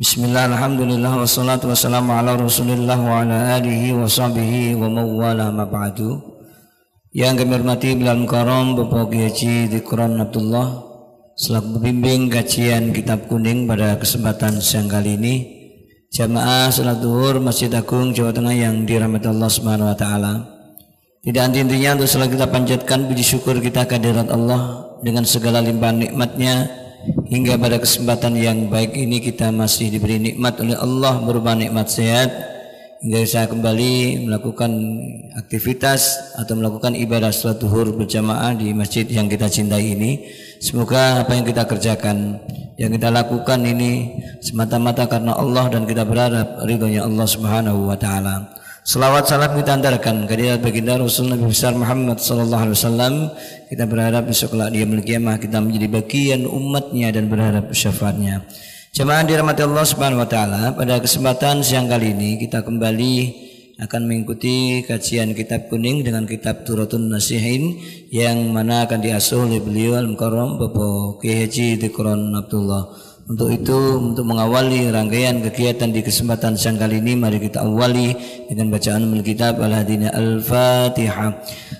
Bismillah, alhamdulillah, wassalatu wassalamu ala rasulillah wa ala alihi wa sahbihi wa mawala ma ba'du. Yang kami hormati Bilal Mukarram Bapak Kiai Haji Dzikron Abdullah selaku pembimbing kajian kitab kuning pada kesempatan siang kali ini. Jamaah salat zuhur Masjid Agung Jawa Tengah yang dirahmati Allah Subhanahu wa taala. Tidak henti-hentinya untuk selalu kita panjatkan puji syukur kita kehadirat Allah dengan segala limpahan nikmatnya. Hingga pada kesempatan yang baik ini kita masih diberi nikmat oleh Allah berupa nikmat sehat hingga saya kembali melakukan aktivitas atau melakukan ibadah salat zuhur berjamaah di masjid yang kita cintai ini. Semoga apa yang kita kerjakan, yang kita lakukan ini semata-mata karena Allah dan kita berharap ridhonya Allah Subhanahu wa taala. Selawat salam kita antarkan kehadirat baginda Rasul Nabi besar Muhammad sallallahu alaihi wasallam. Kita berharap besok kelak di yaumul qiyamah kita menjadi bagian umatnya dan berharap syafaatnya. Jemaah dirahmati Allah Subhanahu wa taala, pada kesempatan siang kali ini kita kembali akan mengikuti kajian kitab kuning dengan kitab Turatun Nasihin yang mana akan diasuh oleh beliau Al-Mukarram Bapak Kiai Haji Dzikron Abdullah. Untuk itu, untuk mengawali rangkaian kegiatan di kesempatan siang kali ini, mari kita awali dengan bacaan Alkitab Al-Hadina Al-Fatihah.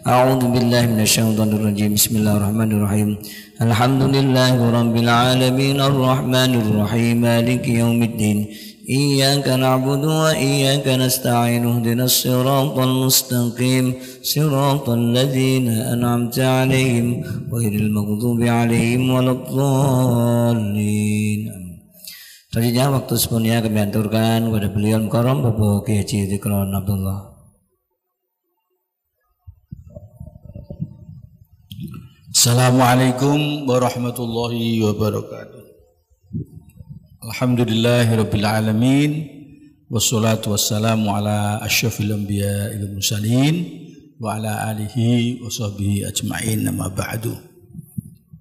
A'udzu billahi minasyaitonir rajim. Bismillahirrahmanirrahim. Alhamdulillahirabbil alamin arrahmanir rahim maliki yaumiddin. Iyyaka na'budu wa iyyaka nasta'in ihdinas siratal mustaqim siratal ladzina an'amta 'alaihim ghairil maghdubi 'alaihim waladdallin. Selanjutnya waktu sepenuhnya kami aturkan kepada beliau Mukarram Bapak Kiai Haji Dzikron Abdullah. Assalamualaikum warahmatullahi wabarakatuh. Alhamdulillahirabbil alamin wassalatu wassalamu ala asyrafil anbiya'i wal mursalin wa ala alihi wa sahbihi ajmain, amma ba'du.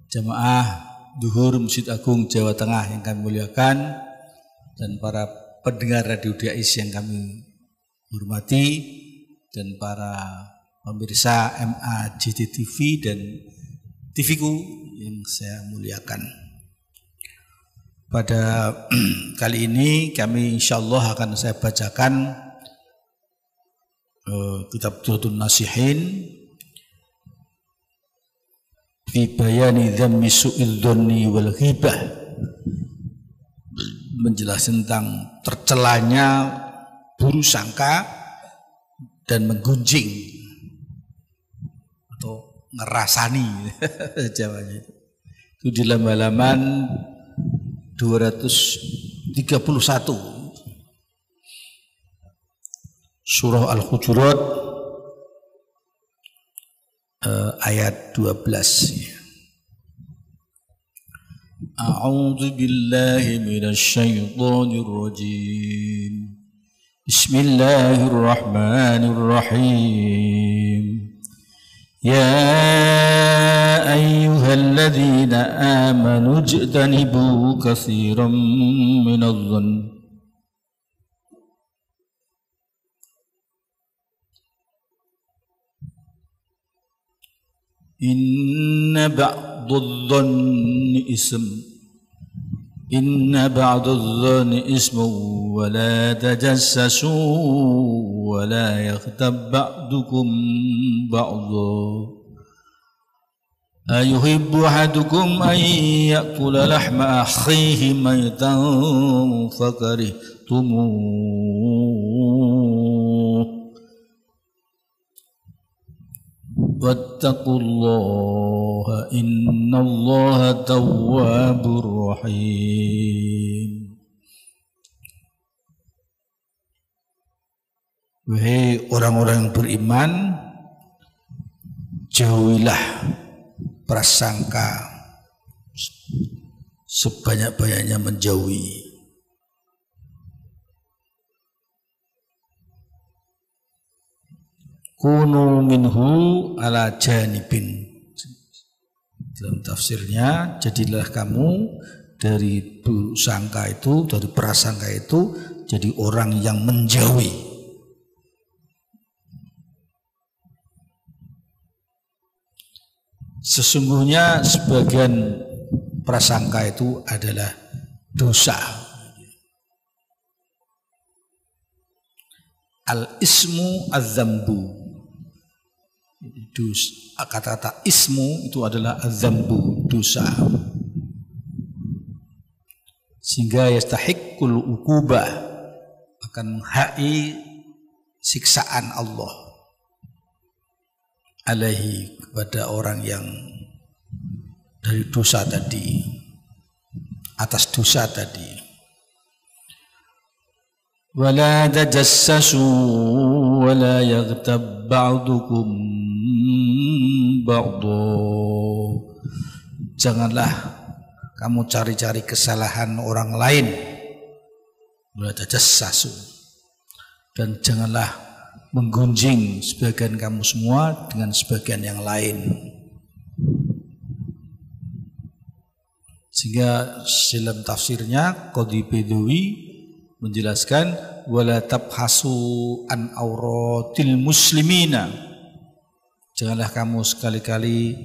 Jamaah zuhur Masjid Agung Jawa Tengah yang kami muliakan dan para pendengar Radio Dais yang kami hormati dan para pemirsa MAJT TV dan TVku yang saya muliakan. Pada kali ini kami insyaallah akan saya bacakan kitab Turatun Nasihin fi bayani dzammi su'il dzanni wal ghibah, menjelaskan tentang tercelanya buruk sangka dan menggunjing atau ngerasani Jawanya itu di halaman 231 Surah Al-Hujurat ayat 12. A'udzu billahi minasy syaithanir rajim. Bismillahirrahmanirrahim. يا أيها الذين آمنوا اجتنبوا كثيرا من الظن إن بعض الظن إثم ولا تجسسوا ولا يغتب بعضكم بعضا أيحب أحدكم أن يأكل لحم أخيه ميتا فكرهتموه واتقوا الله إن الله تواب رحيم. Wahai orang-orang yang beriman, jauhilah prasangka sebanyak-banyaknya menjauhi. Kunu minhu ala janibin. Dalam tafsirnya, jadilah kamu dari sangka itu, dari prasangka itu, jadi orang yang menjauhi. Sesungguhnya sebagian prasangka itu adalah dosa. Al-ismu az-zambu. Kata-kata ismu itu adalah az-zambu, dosa. Sehingga yastahiqqul uqubah, akan menghai siksaan Allah alaihi, kepada orang yang dari dosa tadi, atas dosa tadi. Wala tajassasu wala yaghtab ba'dukum ba'dha. Janganlah kamu cari-cari kesalahan orang lain. Wala tajassasu, dan janganlah menggunjing sebagian kamu semua dengan sebagian yang lain. Sehingga dalam tafsirnya Qadhi Bedawi menjelaskan wala tabhasu an auratil muslimina. Janganlah kamu sekali-kali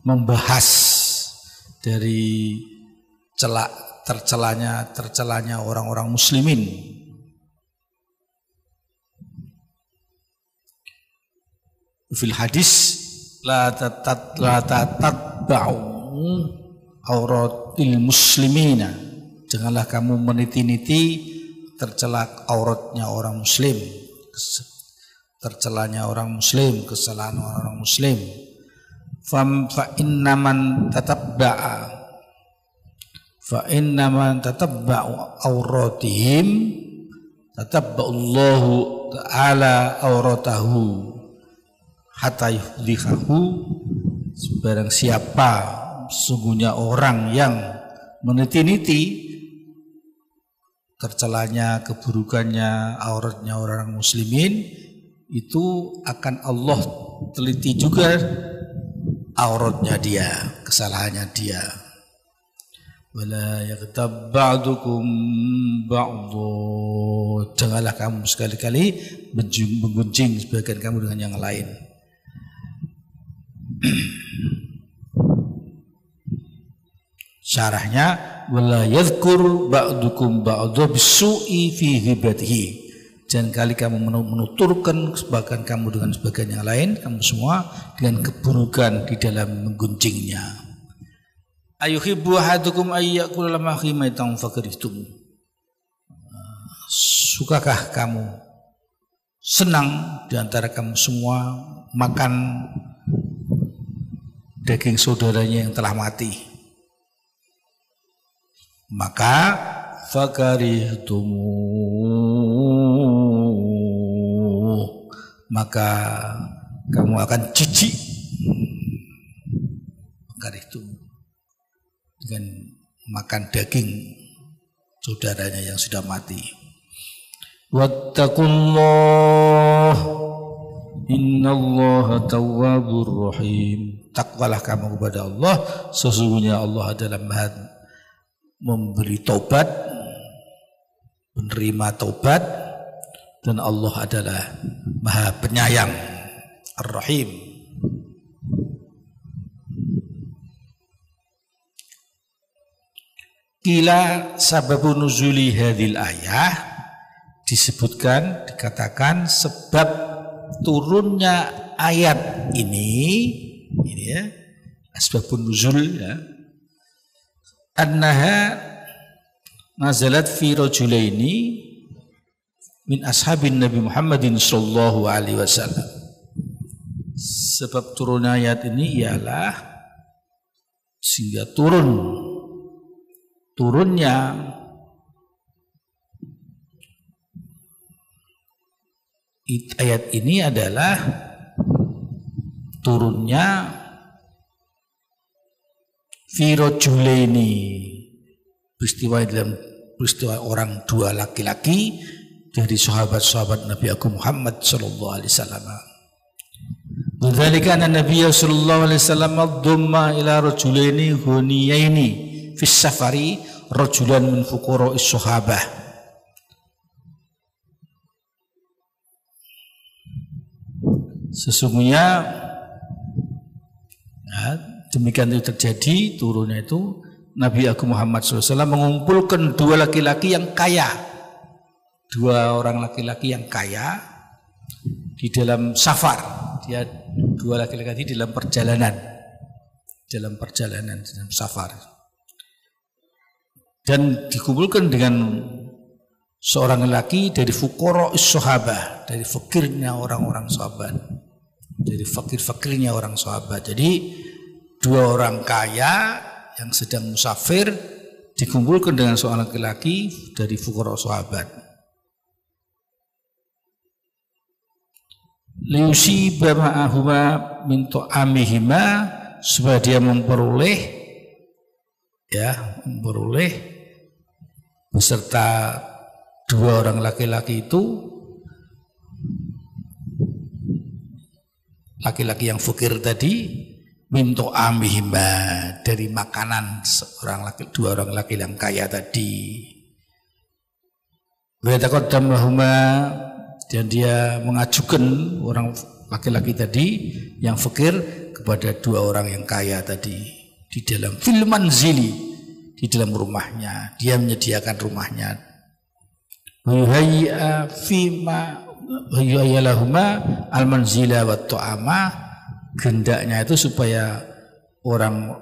membahas dari tercelanya orang-orang muslimin. Fil hadis la tatatba'u auratil muslimina. Janganlah kamu meniti-niti tercela auratnya orang muslim, tercelanya orang muslim, kesalahan orang muslim. Fa innaman tatabba'u auratihim tatabba'ullahu ta'ala auratahu hatta yuhdikahu. Sebarang siapa sesungguhnya orang yang meniti-niti tercelanya, keburukannya, auratnya orang muslimin, itu akan Allah teliti juga auratnya dia, kesalahannya dia. Wala yaghtab ba'dukum ba'dha. Janganlah kamu sekali-kali menggunjing sebagian kamu dengan yang lain. Syarahnya wala yadhkur ba'dukum ba'dha bisu'i fi ghibatihi. Jangan kali kamu menuturkan sebagian kamu dengan sebagian yang lain, kamu semua dengan keburukan di dalam menggunjingnya. Ayuhibbu ahadukum ayyakula lama khimaitan fakarihtum. Sukakah kamu, senang di antara kamu semua makan daging saudaranya yang telah mati? Maka fakarihtumu, maka kamu akan jijik. Fakarihtumu, dengan makan daging saudaranya yang sudah mati. Wattaqullah innallaha tawwabur rahim. Takwalah kamu kepada Allah, sesungguhnya Allah adalah Maha memberi taubat, menerima taubat, dan Allah adalah Maha Penyayang, Ar-Rahim. Kila sababun nuzuli hadhil ayah, disebutkan, dikatakan sebab turunnya ayat ini ya, asbabun nuzul ya. Annaha nazalat fi rajulaini min ashabin Nabi Muhammadin sallallahu alaihi wasallam. Sebab turunnya ayat ini ialah sehingga turunnya ayat ini adalah turunnya Firojulaini, peristiwa orang dua laki-laki dari sahabat-sahabat Nabi Agung Muhammad sallallahu alaihi wasallam. Dzalika anna Nabi sallallahu alaihi wasallam dhamma ila rajulaini ghuniyaini fi safari rajulan min fuqara'is sahabah. Sesungguhnya demikian itu terjadi, turunnya itu Nabi Agung Muhammad SAW mengumpulkan dua laki-laki yang kaya dua orang laki-laki yang kaya di dalam safar. Dia dua laki-laki di dalam perjalanan, dalam safar. Dan dikumpulkan dengan seorang lelaki dari fuqara'is sahabah, dari fakirnya orang-orang sahabat, dari fakir-fakirnya orang sahabat. Jadi dua orang kaya yang sedang musafir dikumpulkan dengan seorang laki-laki dari fuqara' sahabat. Liusiba ma'ahuma min ta'amihima, supaya dia memperoleh beserta dua orang laki-laki itu, laki-laki yang fakir tadi, minto amihima, dari makanan dua orang laki yang kaya tadi. Beritakodam lahuma, dan dia mengajukan orang laki-laki tadi yang fakir kepada dua orang yang kaya tadi di dalam fil manzili, di dalam rumahnya. Dia menyediakan rumahnya. Yuhayya fima yuhayya lahuma al-manzila wa ta'ama, gendaknya itu supaya orang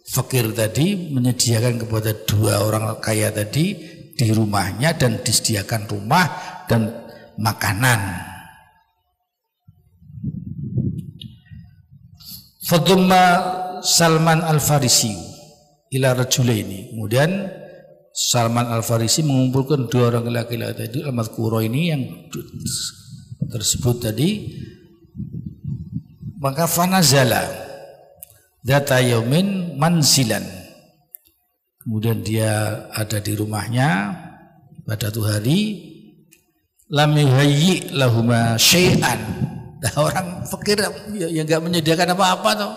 fakir tadi menyediakan kepada dua orang kaya tadi di rumahnya, dan disediakan rumah dan makanan. Fatumma Salman Al-Farisi ila rajulaini, kemudian Salman Al-Farisi mengumpulkan dua orang laki-laki tadi al-madhkura ini yang tersebut tadi. Maka fanazala data yaumin manzilan, kemudian dia ada di rumahnya pada satu hari. Lam yuhayyi lahuma syai'an, nah, orang fakir yang enggak menyediakan apa-apa toh.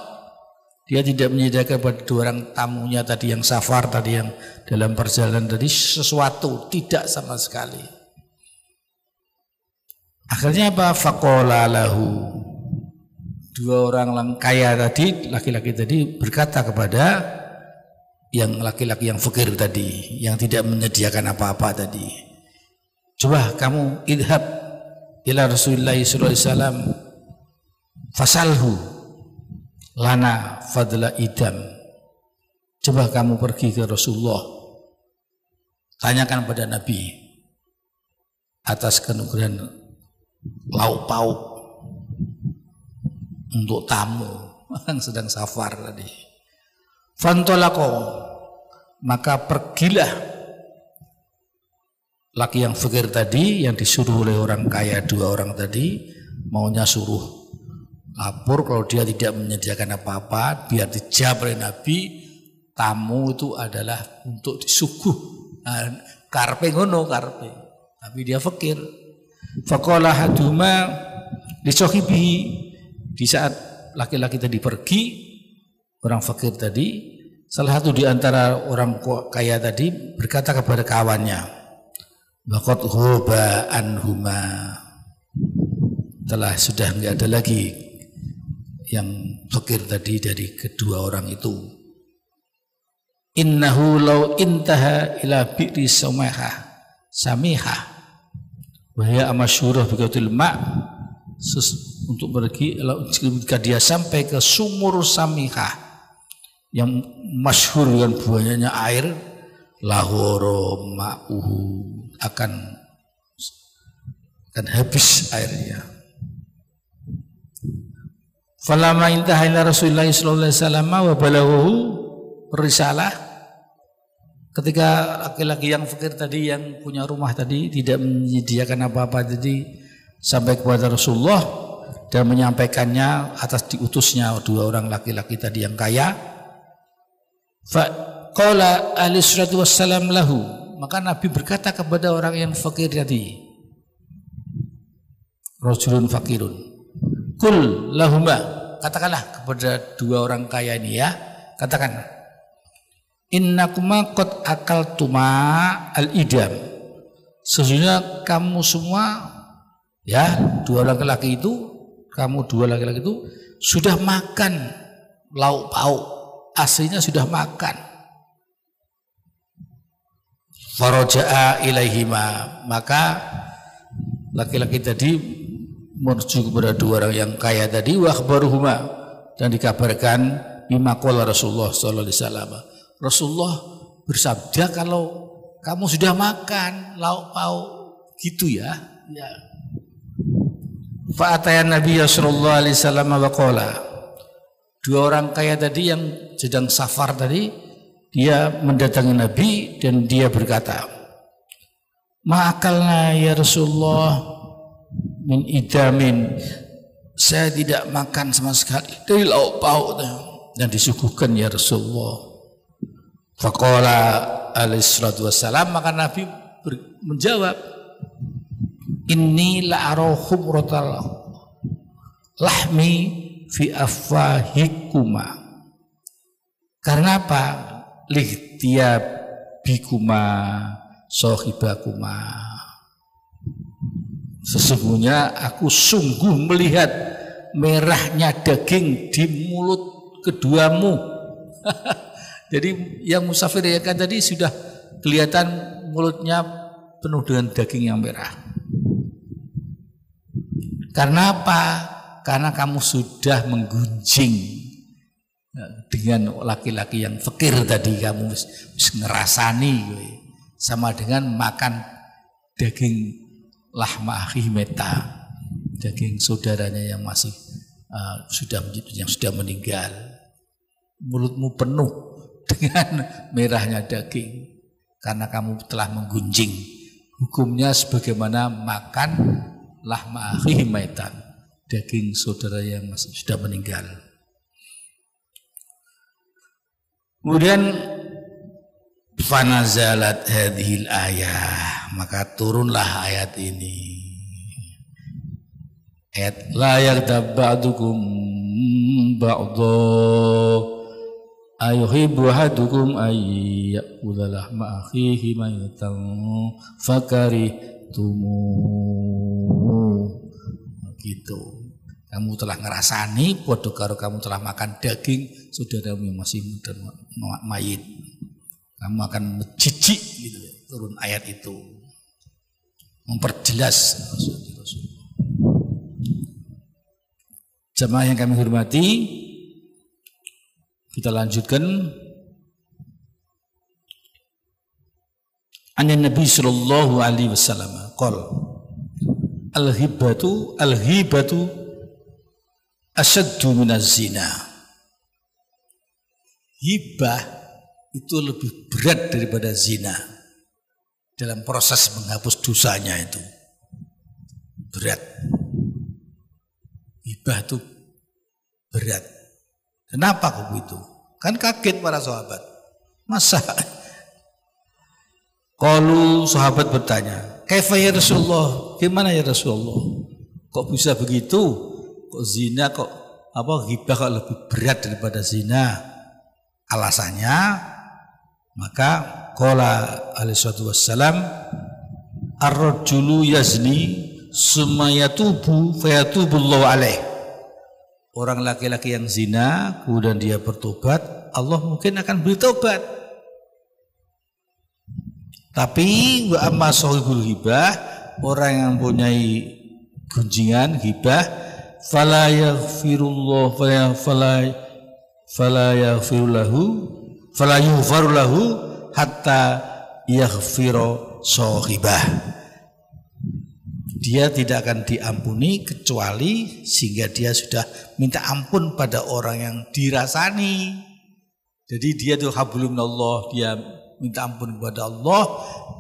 Dia tidak menyediakan pada dua orang tamunya tadi yang safar tadi, yang dalam perjalanan tadi, sesuatu, tidak sama sekali. Akhirnya apa? Faqala lahu, dua orang kaya tadi, laki-laki tadi berkata kepada yang laki-laki yang fakir tadi, yang tidak menyediakan apa-apa tadi, coba kamu idhab ila Rasulullah sallallahu alaihi wasallam fasalhu lana fadla idam. Coba kamu pergi ke Rasulullah, tanyakan pada Nabi atas kenugerahan lauk pauk untuk tamu yang sedang safar tadi. Fantolako, maka pergilah laki yang fakir tadi, yang disuruh oleh orang kaya dua orang tadi, maunya suruh lapor kalau dia tidak menyediakan apa-apa, biar dijawab oleh Nabi, tamu itu adalah untuk disuguh. Nah, karpe ngono karpe, tapi dia fakir. Faqala haduma li sahibihi, di saat laki-laki tadi pergi, orang fakir tadi, salah satu di antara orang kaya tadi berkata kepada kawannya, waqad huba anhuma, telah sudah enggak ada lagi yang fakir tadi dari kedua orang itu. Innahu law intaha ila bi'ri samihah wa hiya amasyhurah bi qautil ma', untuk pergi jika dia sampai ke sumur samihah yang masyhur dengan banyaknya air, lahoro ma'uhu, akan habis airnya. Falamma intaha ila Rasulullah sallallahu alaihi wasallam wa balaghahu risalah, ketika laki-laki yang fakir tadi yang punya rumah tadi tidak menyediakan apa-apa tadi sampai kepada Rasulullah dan menyampaikannya atas diutusnya dua orang laki-laki tadi yang kaya. Fa qala alaihi salatu wassalam lahu, maka Nabi berkata kepada orang yang fakir tadi, rajulun fakirun, kul lahuma, katakanlah kepada dua orang kaya ini ya, katakan, innakuma qad akaltuma al-idam, sesungguhnya kamu semua ya, dua laki-laki itu, kamu dua laki-laki itu sudah makan lauk pauk, aslinya sudah makan. Faraja'a ilaihima, maka laki-laki tadi menuju kepada dua orang yang kaya tadi, wa akhbaruhuma, dan dikabarkan bima qala Rasulullah sallallahu alaihi wasallam. Rasulullah bersabda kalau kamu sudah makan lauk pauk gitu ya. Fa ataya Nabi sallallahu alaihi wasallam wa qala. Dua orang kaya tadi yang sedang safar tadi, dia mendatangi Nabi dan dia berkata, "Ma'akalna ya Rasulullah min idamin." Saya tidak makan sama sekali dari lauk pauk dan disuguhkan ya Rasulullah. Faqala alaihi salatu wassalam, maka Nabi menjawab, "Inni la'arahu rotal lahmi fi afwahikuma." Karena apa? Lihtiyabikuma sohibakuma. Sesungguhnya aku sungguh melihat merahnya daging di mulut keduamu. Jadi yang musafir ya kan tadi sudah kelihatan mulutnya penuh dengan daging yang merah. Karena apa? Karena kamu sudah menggunjing dengan laki-laki yang fakir tadi, kamu ngerasani sama dengan makan daging lahma akhi meta, daging saudaranya yang masih sudah meninggal. Mulutmu penuh dengan merahnya daging karena kamu telah menggunjing. Hukumnya sebagaimana makan lahma akhi meta, daging saudara yang masih sudah meninggal. Kemudian fanazalat hadhil ayah, maka turunlah ayat ini. Ayat la yaghtab ba'dukum ba'dha ayuhibbu ahadukum ayyakula lahma akhihi maytan fakarihtumu. Gitu. Kamu telah ngerasani padha karo kamu telah makan daging saudaramu yang masih mayit. Kamu akan menjijik gitu. Turun ayat itu memperjelas Rasulullah. Jemaah yang kami hormati, kita lanjutkan. An Nabi sallallahu alaihi wasallam qala al-hibatu asyaddu minaz zina. Hibah itu lebih berat daripada zina. Dalam proses menghapus dosanya itu berat. Hibah itu berat. Kenapa kok begitu? Kan kaget para sahabat. Masa? Qalu, sahabat bertanya, "Kaifa ya Rasulullah?" Gimana ya Rasulullah? Kok bisa begitu? Kok zina kok hibah kok lebih berat daripada zina? Alasannya, maka qala alaihi salatu wassalam, ar-rajulu yazni summa yatubu fayatubullahu alaih. Orang laki-laki yang zina kemudian dia bertobat, Allah mungkin akan beri tobat. Tapi wa amma sahibul hibah, orang yang mempunyai gunjingan hibah, fala yaghfirullah fala yughfaru lahu hatta yaghfira sahibah. Dia tidak akan diampuni kecuali sehingga dia sudah minta ampun pada orang yang dirasani. Jadi dia tuh hablum minallah, dia minta ampun kepada Allah.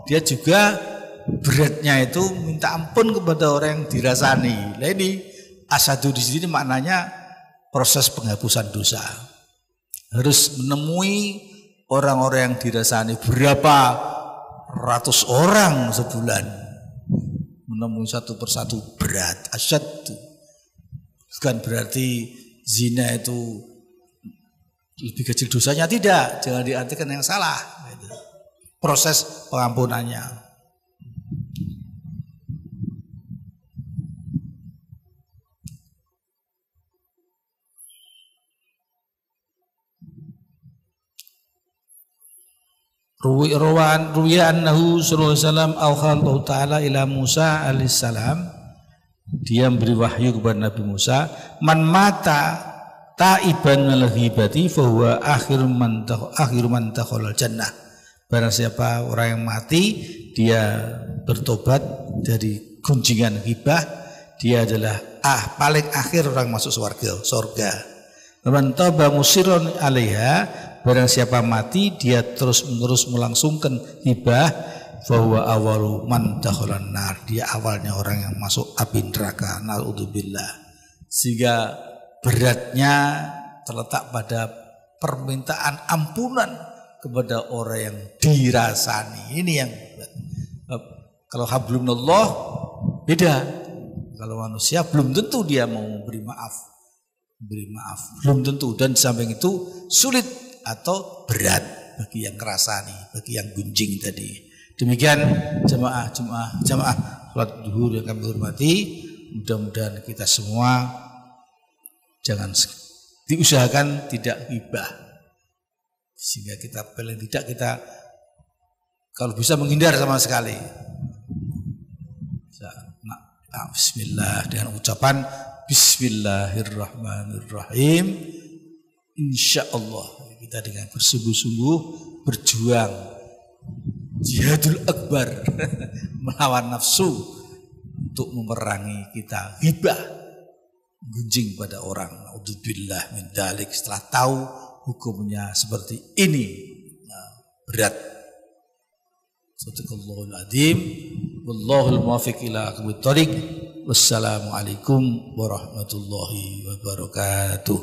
Dia juga beratnya itu minta ampun kepada orang yang dirasani. Nah ini asyadu di sini maknanya proses penghapusan dosa. Harus menemui orang-orang yang dirasani, berapa ratus orang sebulan. Menemui satu persatu berat, asyad. Bukan berarti zina itu lebih kecil dosanya, tidak. Jangan diartikan yang salah. Proses pengampunannya. Ruwiya annahu sallallahu alaihi wasallam Allah taala ila Musa alaihissalam, dia memberi wahyu kepada Nabi Musa, man mata taiban minal ghibati fa huwa akhiru man dakhala jannah. Barang siapa orang yang mati dia bertobat dari gunjingan ghibah, dia adalah paling akhir orang masuk surga. Man taba musirron alaiha, barang siapa mati dia terus-menerus melangsungkan hibah, bahwa awalu man dakhalan nar, dia awalnya orang yang masuk api neraka, naudzubillah. Sehingga beratnya terletak pada permintaan ampunan kepada orang yang dirasani. Ini yang kalau hablumullah beda. Kalau manusia belum tentu dia mau memberi maaf, belum tentu, dan samping itu sulit atau berat bagi yang kerasani, bagi yang gunjing tadi. Demikian jamaah salat zuhur yang kami hormati, mudah-mudahan kita semua jangan diusahakan tidak ghibah, sehingga kita paling tidak kita kalau bisa menghindar sama sekali. Bismillah, dengan ucapan Bismillahirrahmanirrahim, insyaallah kita dengan bersungguh-sungguh berjuang jihadul akbar melawan nafsu untuk memerangi kita ghibah, gunjing pada orang. Naudzubillah min dzalik. Setelah tahu hukumnya seperti ini, berat. Sadaqallahul adzim. Wallahul muwaffiq ila aqwamit thoriq. Wassalamualaikum warahmatullahi wabarakatuh.